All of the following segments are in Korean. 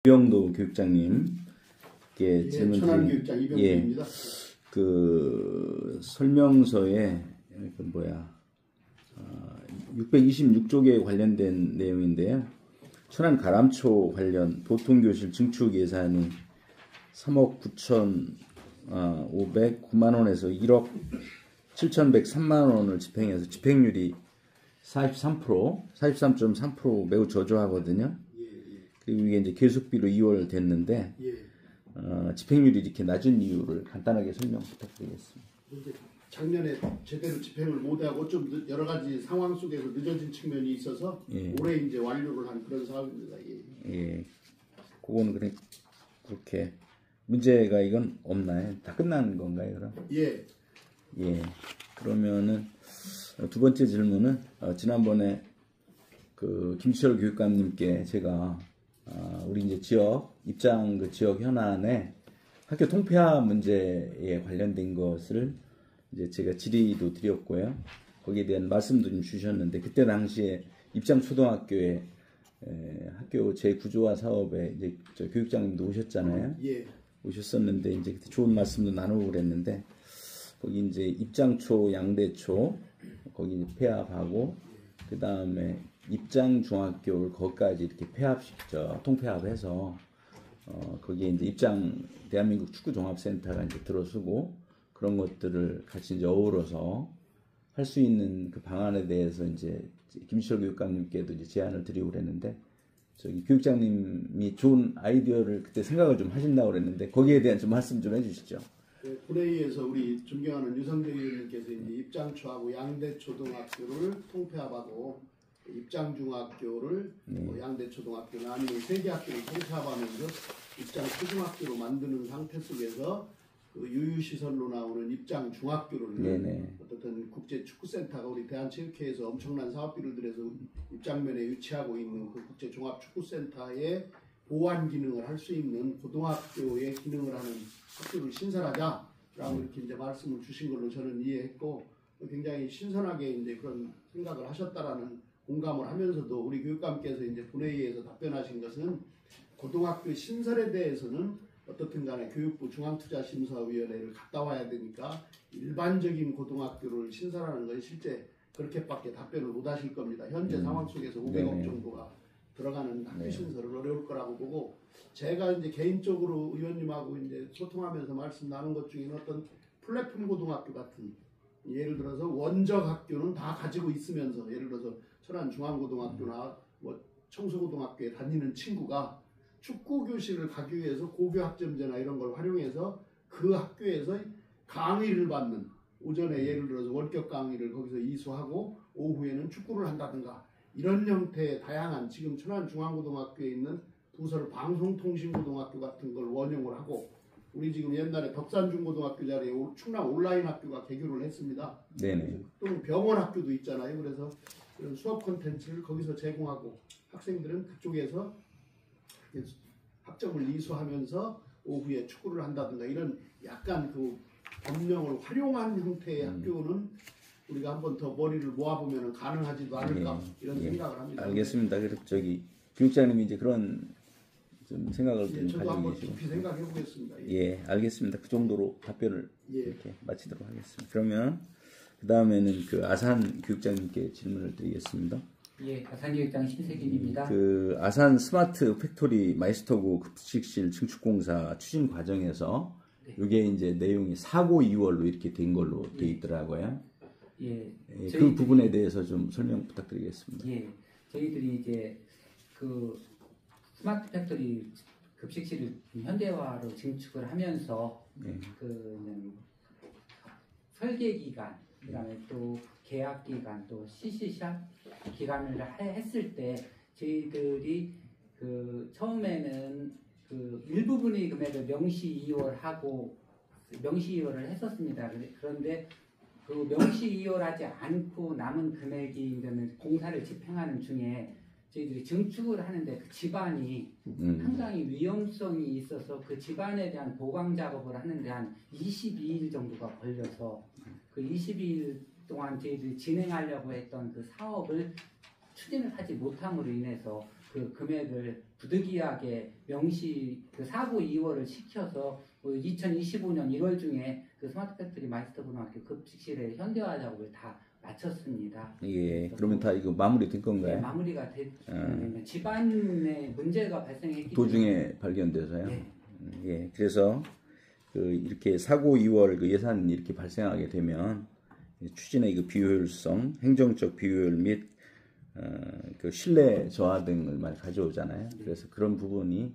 이병도 교육장님께 질문 천안교육장 이병도입니다. 그 설명서에 626쪽에 관련된 내용인데요. 천안 가람초 관련 보통교실 증축 예산이 3억 9,509만 원에서 1억 7,103만 원을 집행해서 집행률이 43.3% 매우 저조하거든요. 그리고 이게 이제 계속비로 2월 됐는데 집행률이 이렇게 낮은 이유를 간단하게 설명 부탁드리겠습니다. 작년에 제대로 집행을 못하고 좀 여러 가지 상황 속에서 늦어진 측면이 있어서 올해 이제 완료를 한 그런 사업입니다. 그거는 그렇게 문제가 이건 없나요? 다 끝난 건가요, 그럼? 예. 그러면은 두 번째 질문은 지난번에 그 김치철 교육감님께 제가 우리 이제 지역 입장 그 지역 현안에 학교 통폐합 문제에 관련된 것을 이제 제가 질의도 드렸고요. 거기에 대한 말씀도 좀 주셨는데 그때 당시에 입장 초등학교에 학교 재구조화 사업에 이제 저 교육장님도 오셨잖아요. 오셨었는데 이제 그때 좋은 말씀도 나누고 그랬는데 거기 이제 입장초, 양대초 거기 폐합하고 그 다음에 입장 중학교를 거기까지 이렇게 통폐합해서 거기에 이제 입장 대한민국 축구 종합센터가 이제 들어서고 그런 것들을 같이 이제 어우러서 할 수 있는 그 방안에 대해서 이제 김시철 교육감님께도 이제 제안을 드리고 그랬는데 저기 교육장님이 좋은 아이디어를 그때 생각을 좀 하신다고 그랬는데 거기에 대한 좀 말씀 좀 해주시죠. 군회의에서 우리 존경하는 유성대 의원님께서 이제 입장초하고 양대초등학교를 통폐합하고 입장중학교를 양대초등학교나 아니면 세 개 학교를 통폐합하면서 입장초등학교로 만드는 상태 속에서 그 유유시설로 나오는 입장중학교를 어떻든 국제축구센터가 우리 대한체육회에서 엄청난 사업비를 들여서 입장면에 위치하고 있는 그 국제종합축구센터의 보완 기능을 할 수 있는 고등학교의 기능을 하는 학교를 신설하자라고 이렇게 이제 말씀을 주신 걸로 저는 이해했고 굉장히 신선하게 이제 그런 생각을 하셨다라는 공감을 하면서도 우리 교육감께서 이제 본회의에서 답변하신 것은 고등학교 신설에 대해서는 어떻든 간에 교육부 중앙투자심사위원회를 갔다 와야 되니까 일반적인 고등학교를 신설하는 건 실제 그렇게밖에 답변을 못 하실 겁니다. 현재 상황 속에서 500억 정도가 들어가는 학교 신설을 어려울 거라고 보고 제가 이제 개인적으로 의원님하고 이제 소통하면서 말씀 나눈 것 중에는 어떤 플랫폼 고등학교 같은 예를 들어서 원적 학교는 다 가지고 있으면서 예를 들어서 천안 중앙고등학교나 뭐 청소고등학교에 다니는 친구가 축구 교실을 가기 위해서 고교학점제나 이런 걸 활용해서 그 학교에서 강의를 받는 오전에 예를 들어서 원격 강의를 거기서 이수하고 오후에는 축구를 한다든가 이런 형태의 다양한 지금 천안 중앙고등학교에 있는 부설 방송통신고등학교 같은 걸 원용을 하고 우리 지금 옛날에 덕산중고등학교 자리에 충남 온라인 학교가 개교를 했습니다. 또 병원 학교도 있잖아요. 그래서 이런 수업 콘텐츠를 거기서 제공하고 학생들은 그쪽에서 학점을 이수하면서 오후에 축구를 한다든가 이런 약간 그 법령을 활용한 형태의 학교는 우리가 한 번 더 머리를 모아보면 가능하지도 않을까 이런 생각을 합니다. 알겠습니다. 그래서 저기 교육장님이 이제 그런 좀 생각을 좀 저도 가지고 한번 계시고 깊이 생각해 보겠습니다. 알겠습니다. 그 정도로 답변을 이렇게 마치도록 하겠습니다. 그러면 그 다음에는 그 아산 교육장님께 질문을 드리겠습니다. 아산 교육장 신세균입니다. 그 아산 스마트 팩토리 마이스터구 급식실 증축공사 추진 과정에서 이게 이제 내용이 사고 2월로 이렇게 된 걸로 돼 있더라고요. 그 부분에 대해서 좀 설명 부탁드리겠습니다. 저희들이 이제 그 스마트 팩토리 급식실을 현대화로 증축을 하면서 그 설계 기간, 그다음에 또 계약 기간, 또 CC샵 기간을 했을 때 저희들이 그 처음에는 그 일부분의 금액을 명시 이월하고 명시 이월을 했었습니다. 그런데 그 명시 이월하지 않고 남은 금액이 이제는 공사를 집행하는 중에 저희들이 증축을 하는데 그 집안이 상당히 위험성이 있어서 그 집안에 대한 보강 작업을 하는데 한 22일 정도가 걸려서 그 22일 동안 저희들이 진행하려고 했던 그 사업을 추진을 하지 못함으로 인해서 그 금액을 부득이하게 명시 그 사고 이월을 시켜서 2025년 1월 중에 그 스마트 팩토리 마이스터 고등학교 급식실의 현대화 작업을 다 마쳤습니다. 예, 그러면 다 이거 마무리된 건가요? 네, 마무리가 됐는데 집안에 문제가 발생했기 도중에 발견돼서요. 네. 예, 그래서 그 이렇게 사고 이월 그 예산이 이렇게 발생하게 되면 추진의 그 비효율성, 행정적 비효율 및 그 신뢰 저하 등을 많이 가져오잖아요. 그래서 그런 부분이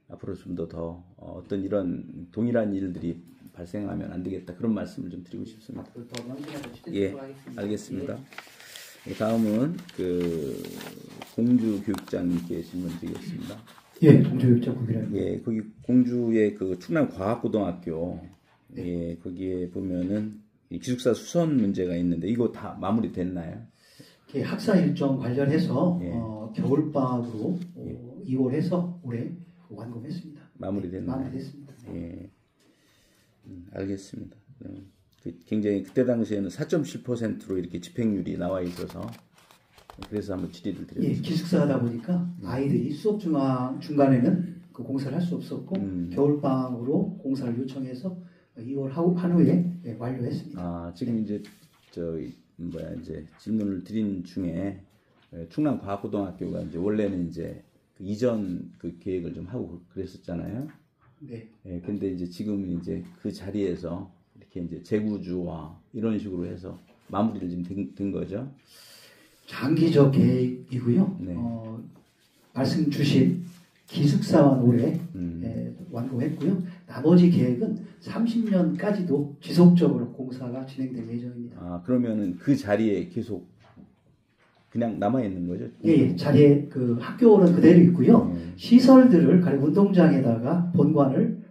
앞으로 좀 더 어떤 이런 동일한 일들이 발생하면 안 되겠다 그런 말씀을 좀 드리고 싶습니다. 더 명심해서 예, 추진하도록 하겠습니다. 알겠습니다. 다음은 그 공주 교육장님께 질문 드리겠습니다. 예, 공주교육장국이라는. 예, 거기 공주의 그 충남 과학고등학교 예, 거기에 보면은 이 기숙사 수선 문제가 있는데 이거 다 마무리됐나요? 학사 일정 관련해서 예. 겨울방학으로 2월에서 올해 완공했습니다. 마무리됐나요? 마무리됐습니다. 예, 알겠습니다. 굉장히 그때 당시에는 4.7%로 이렇게 집행률이 나와 있어서 그래서 한번 질의를 예, 드렸습니다. 기숙사하다 보니까 아이들이 수업 중간에는 그 공사를 할 수 없었고 겨울방학으로 공사를 요청해서 2월 한 후에 완료했습니다. 아, 지금 이제 이제 질문을 드린 중에 충남 과학고등학교가 이제 원래는 이제 그 이전 그 계획을 좀 하고 그랬었잖아요. 네. 예, 근데 이제 지금은 이제 그 자리에서 이렇게 이제 재구주와 이런 식으로 해서 마무리를 지금 된 거죠. 장기적 계획이고요. 네. 말씀 주신 기숙사와 올해 완공했고요. 나머지 계획은 30년까지도 지속적으로 공사가 진행될 예정입니다. 아, 그러면은 그 자리에 계속 그냥 남아 있는 거죠? 예, 자리에 그 학교는 그대로 있고요. 시설들을 가령 운동장에다가 본관을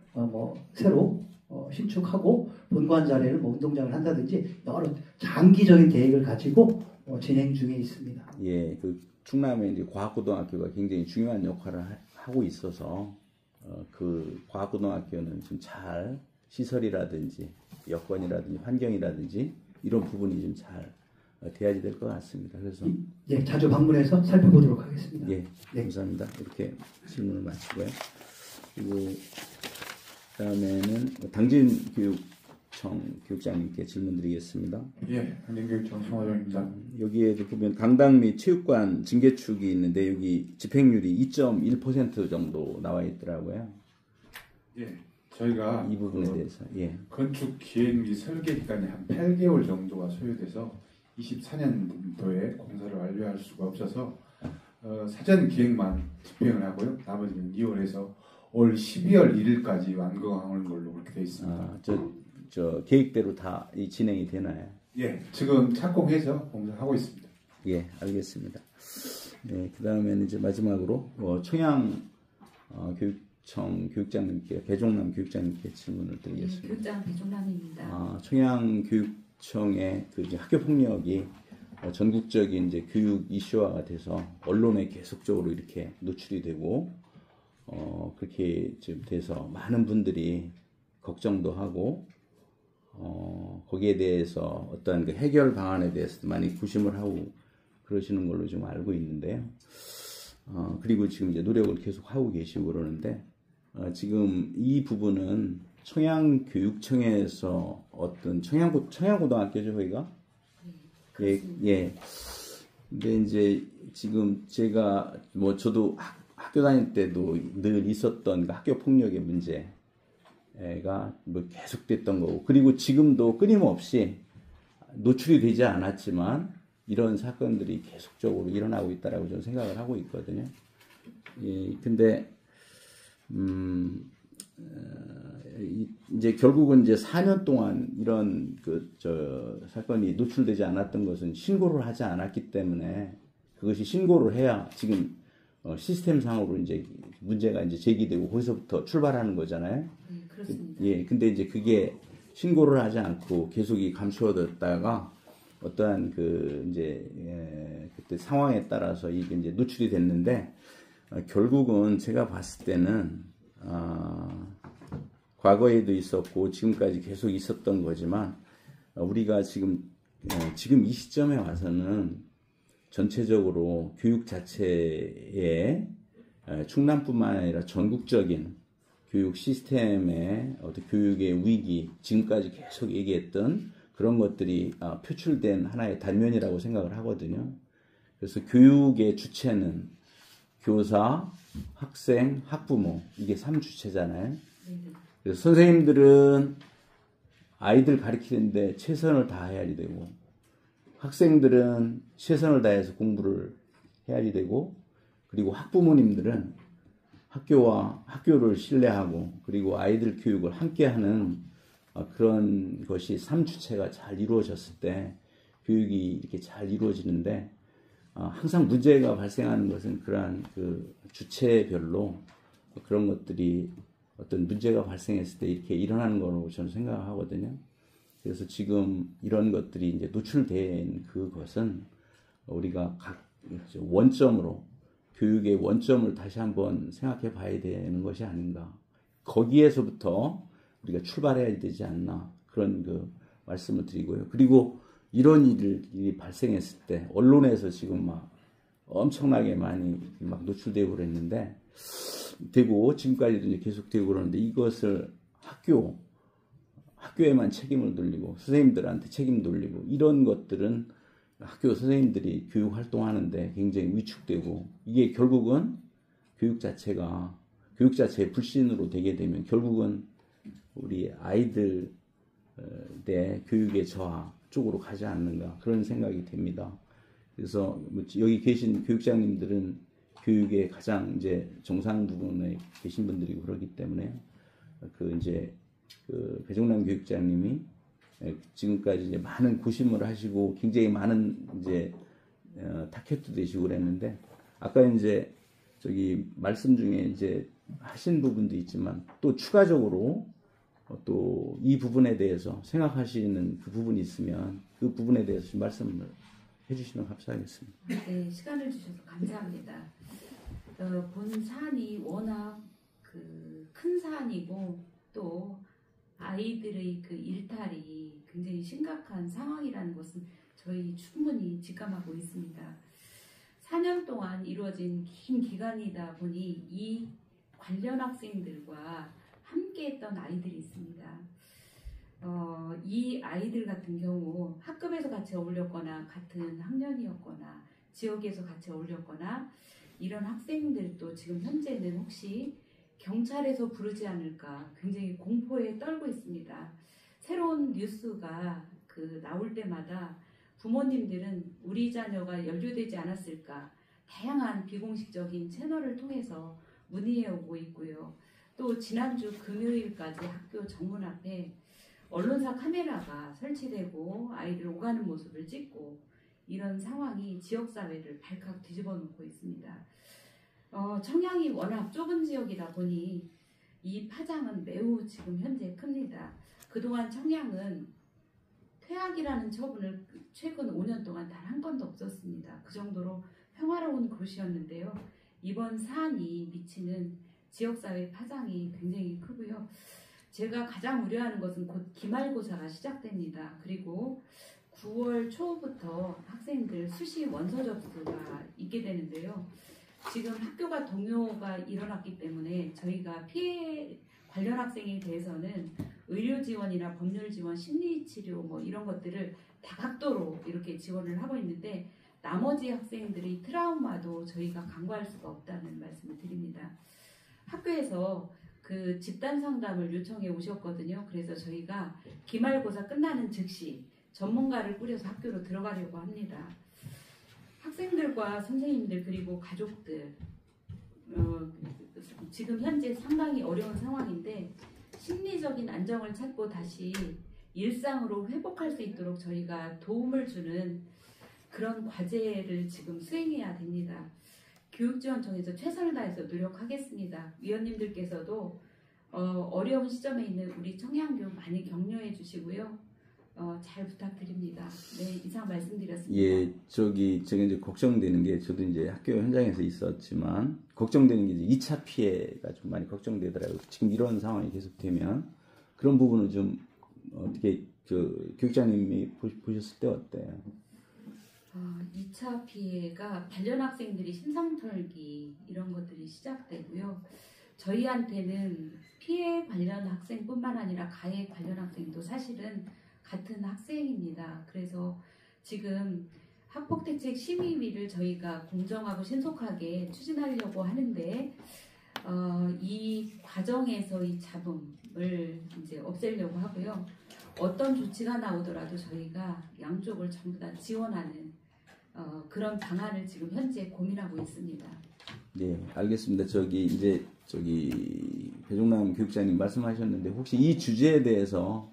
새로 신축하고 본관 자리에는 운동장을 한다든지 여러 장기적인 계획을 가지고 진행 중에 있습니다. 예, 그 충남의 이제 과학고등학교가 굉장히 중요한 역할을 하고 있어서 그 과학고등학교는 좀 잘 시설이라든지 여건이라든지 환경이라든지 이런 부분이 좀 잘 돼야지 될 것 같습니다. 그래서 예, 자주 방문해서 살펴보도록 하겠습니다. 예, 감사합니다. 이렇게 질문을 마치고요. 그리고 그다음에는 당진 교육청 교육장님께 질문드리겠습니다. 예, 당진교육청 송화정입니다. 여기에도 보면 강당 및 체육관 증개축이 있는데 여기 집행률이 2.1% 정도 나와 있더라고요. 예, 저희가 이 부분에 대해서 예. 건축 기획 및 설계 기간이 한 8개월 정도가 소요돼서 24년도에 공사를 완료할 수가 없어서 사전 기획만 집행을 하고요. 나머지는 2월에서 올 12월 1일까지 완공하는 걸로 그렇게 되어 있습니다. 아, 저 계획대로 다 진행이 되나요? 예, 지금 착공해서 공사하고 있습니다. 예, 알겠습니다. 네, 그 다음에는 이제 마지막으로 청양 교육청 교육장님께 배종남 교육장님께 질문을 드리겠습니다. 네, 교육장 배종남입니다. 아, 청양 교육청의 그 이제 학교 폭력이 전국적인 이제 교육 이슈화가 돼서 언론에 계속적으로 이렇게 노출이 되고 그렇게 좀 돼서 많은 분들이 걱정도 하고 거기에 대해서 어떤 그 해결 방안에 대해서도 많이 구심을 하고 그러시는 걸로 좀 알고 있는데요. 그리고 지금 이제 노력을 계속 하고 계시고 그러는데 지금 이 부분은 청양교육청에서 어떤 청양고등학교죠, 저희가? 예, 예. 근데 이제 지금 제가 저도 학교 다닐 때도 늘 있었던 그 학교 폭력의 문제가 계속됐던 거고, 그리고 지금도 끊임없이 노출이 되지 않았지만 이런 사건들이 계속적으로 일어나고 있다라고 저는 생각을 하고 있거든요. 예, 근데 이제 결국은 이제 4년 동안 이런 사건이 노출되지 않았던 것은 신고를 하지 않았기 때문에 그것이 신고를 해야 지금 시스템상으로 이제 문제가 이제 제기되고 거기서부터 출발하는 거잖아요. 네, 그렇습니다. 예, 근데 이제 그게 신고를 하지 않고 계속 감추어뒀다가 어떠한 그때 상황에 따라서 이게 이제 노출이 됐는데 결국은 제가 봤을 때는 과거에도 있었고 지금까지 계속 있었던 거지만 우리가 지금 이 시점에 와서는 전체적으로 교육 자체에 충남뿐만 아니라 전국적인 교육 시스템의 어떤 교육의 위기, 지금까지 계속 얘기했던 그런 것들이 표출된 하나의 단면이라고 생각을 하거든요. 그래서 교육의 주체는 교사, 학생, 학부모, 이게 3주체잖아요. 그래서 선생님들은 아이들 가르치는데 최선을 다해야 되고, 학생들은 최선을 다해서 공부를 해야 되고, 그리고 학부모님들은 학교를 신뢰하고, 그리고 아이들 교육을 함께하는 그런 것이 3주체가 잘 이루어졌을 때 교육이 이렇게 잘 이루어지는데, 항상 문제가 발생하는 것은 그러한 그 주체별로 그런 것들이 어떤 문제가 발생했을 때 이렇게 일어나는 거라고 저는 생각하거든요. 그래서 지금 이런 것들이 이제 노출된 그것은 우리가 각 원점으로, 교육의 원점을 다시 한번 생각해 봐야 되는 것이 아닌가. 거기에서부터 우리가 출발해야 되지 않나. 그런 그 말씀을 드리고요. 그리고 이런 일이 발생했을 때 언론에서 지금 막 엄청나게 많이 막 노출되고 그랬는데, 되고 지금까지도 이제 계속 되고 그러는데, 이것을 학교에만 책임을 돌리고 선생님들한테 책임 돌리고, 이런 것들은 학교 선생님들이 교육 활동하는데 굉장히 위축되고, 이게 결국은 교육 자체의 불신으로 되게 되면 결국은 우리 아이들 내 교육의 저하 쪽으로 가지 않는가, 그런 생각이 됩니다. 그래서 여기 계신 교육장님들은 교육의 가장 이제 정상 부분에 계신 분들이고 그러기 때문에 그 배종남 교육장님이 지금까지 이제 많은 고심을 하시고 굉장히 많은 이제 타켓도 되시고 그랬는데, 아까 이제 저기 말씀 중에 이제 하신 부분도 있지만 또 추가적으로 또 이 부분에 대해서 생각하시는 그 부분이 있으면 그 부분에 대해서 좀 말씀을 해주시면 감사하겠습니다. 네, 시간을 주셔서 감사합니다. 본 사안이 워낙 큰 사안이고, 또 아이들의 그 일탈이 굉장히 심각한 상황이라는 것은 저희 충분히 직감하고 있습니다. 4년 동안 이루어진 긴 기간이다 보니 이 관련 학생들과 함께했던 아이들이 있습니다. 이 아이들 같은 경우 학급에서 같이 어울렸거나 같은 학년이었거나 지역에서 같이 어울렸거나, 이런 학생들도 지금 현재는 혹시 경찰에서 부르지 않을까 굉장히 공포에 떨고 있습니다. 새로운 뉴스가 나올 때마다 부모님들은 우리 자녀가 연루되지 않았을까 다양한 비공식적인 채널을 통해서 문의해 오고 있고요. 또 지난주 금요일까지 학교 정문 앞에 언론사 카메라가 설치되고 아이들 오가는 모습을 찍고, 이런 상황이 지역사회를 발칵 뒤집어 놓고 있습니다. 청양이 워낙 좁은 지역이다 보니 이 파장은 매우 지금 현재 큽니다. 그동안 청양은 퇴학이라는 처분을 최근 5년 동안 단 한 건도 없었습니다. 그 정도로 평화로운 곳이었는데요. 이번 사안이 미치는 지역사회 파장이 굉장히 크고요. 제가 가장 우려하는 것은 곧 기말고사가 시작됩니다. 그리고 9월 초부터 학생들 수시 원서 접수가 있게 되는데요. 지금 학교가 동요가 일어났기 때문에 저희가 피해 관련 학생에 대해서는 의료 지원이나 법률 지원, 심리 치료 뭐 이런 것들을 다각도로 이렇게 지원을 하고 있는데, 나머지 학생들의 트라우마도 저희가 간과할 수가 없다는 말씀을 드립니다. 학교에서 그 집단 상담을 요청해 오셨거든요. 그래서 저희가 기말고사 끝나는 즉시 전문가를 꾸려서 학교로 들어가려고 합니다. 학생들과 선생님들 그리고 가족들 지금 현재 상당히 어려운 상황인데, 심리적인 안정을 찾고 다시 일상으로 회복할 수 있도록 저희가 도움을 주는 그런 과제를 지금 수행해야 됩니다. 교육지원청에서 최선을 다해서 노력하겠습니다. 위원님들께서도 어려운 시점에 있는 우리 청양교 많이 격려해 주시고요. 잘 부탁드립니다. 네, 이상 말씀드렸습니다. 예, 제가 이제 걱정되는 게, 저도 이제 학교 현장에서 있었지만, 걱정되는 게 이제 2차 피해가 좀 많이 걱정되더라고요. 지금 이런 상황이 계속되면, 그런 부분은 좀, 어떻게, 교육장님이 보셨을 때 어때요? 2차 피해가 관련 학생들이 심상 털기 이런 것들이 시작되고요. 저희한테는 피해 관련 학생뿐만 아니라 가해 관련 학생도 사실은 같은 학생입니다. 그래서 지금 학폭대책 심의위를 저희가 공정하고 신속하게 추진하려고 하는데 이 과정에서 이 잡음을 이제 없애려고 하고요. 어떤 조치가 나오더라도 저희가 양쪽을 전부 다 지원하는 그런 방안을 지금 현재 고민하고 있습니다. 네, 알겠습니다. 배종남 교육장님 말씀하셨는데 혹시 이 주제에 대해서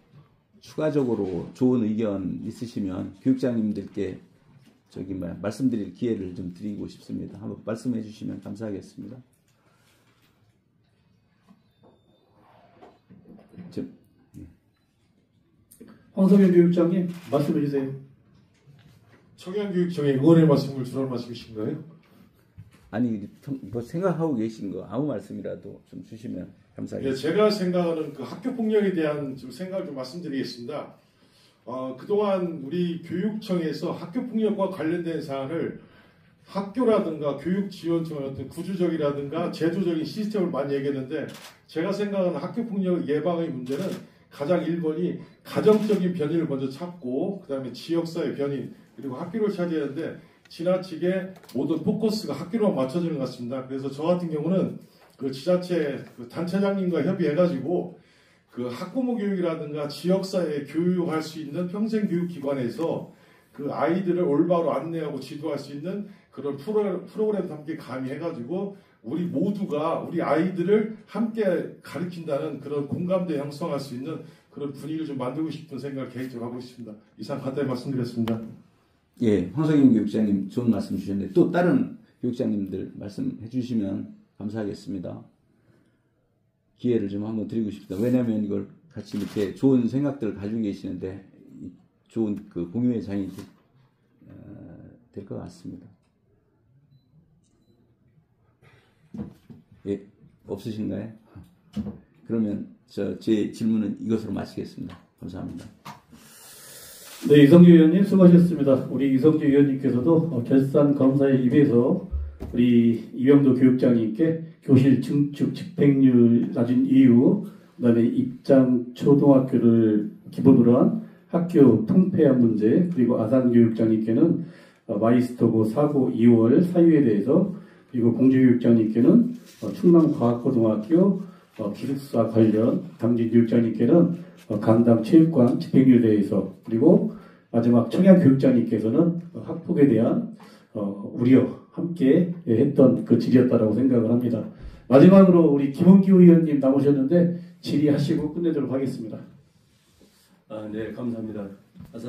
추가적으로 좋은 의견 있으시면 교육장님들께 말씀드릴 기회를 좀 드리고 싶습니다. 한번 말씀해 주시면 감사하겠습니다. 황석영 교육장님 말씀해 주세요. 청양교육청에 응원의 말씀을 주라는 말씀이신가요? 아니, 뭐 생각하고 계신 거 아무 말씀이라도 좀 주시면 감사하겠습니다. 제가 생각하는 그 학교 폭력에 대한 좀 생각을 좀 말씀드리겠습니다. 그동안 우리 교육청에서 학교 폭력과 관련된 사안을 학교라든가 교육지원청의 어떤 구조적이라든가 제도적인 시스템을 많이 얘기했는데, 제가 생각하는 학교 폭력 예방의 문제는 가장 1번이 가정적인 변인을 먼저 찾고, 그 다음에 지역사회 변인, 그리고 학교를 찾아야 하는데 지나치게 모든 포커스가 학교로만 맞춰지는 것 같습니다. 그래서 저 같은 경우는 그 지자체 그 단체장님과 협의해가지고 그 학부모 교육이라든가 지역사회에 교육할 수 있는 평생교육기관에서 그 아이들을 올바로 안내하고 지도할 수 있는 그런 프로그램도 함께 가미해가지고 우리 모두가 우리 아이들을 함께 가르친다는 그런 공감대 형성할 수 있는 그런 분위기를 좀 만들고 싶은 생각을 개인적으로 하고 있습니다. 이상 간단히 말씀드렸습니다. 예, 황석영 교육장님 좋은 말씀 주셨는데 또 다른 교육장님들 말씀해 주시면 감사하겠습니다. 기회를 좀 한번 드리고 싶습니다. 왜냐하면 이걸 같이 이렇게 좋은 생각들을 가지고 계시는데 좋은 그 공유의 장이 될 것 같습니다. 예, 없으신가요? 그러면 제 질문은 이것으로 마치겠습니다. 감사합니다. 네, 이성주 의원님 수고하셨습니다. 우리 이성주 의원님께서도 결산 검사에 입에서 우리 이병도 교육장님께 교실 증축 집행률 낮은 이유, 그다음에 입장 초등학교를 기본으로 한 학교 통폐합 문제, 그리고 아산 교육장님께는 마이스터고 사고 2월 사유에 대해서, 그리고 공주교육장님께는 충남과학고등학교 기숙사 관련, 당진 교육장님께는 강당 체육관 집행률에 대해서, 그리고 마지막 청양교육장님께서는 학폭에 대한 우려 함께 했던 그 질의였다라고 생각을 합니다. 마지막으로 우리 김원기호 의원님 남으셨는데 질의하시고 끝내도록 하겠습니다. 네, 감사합니다.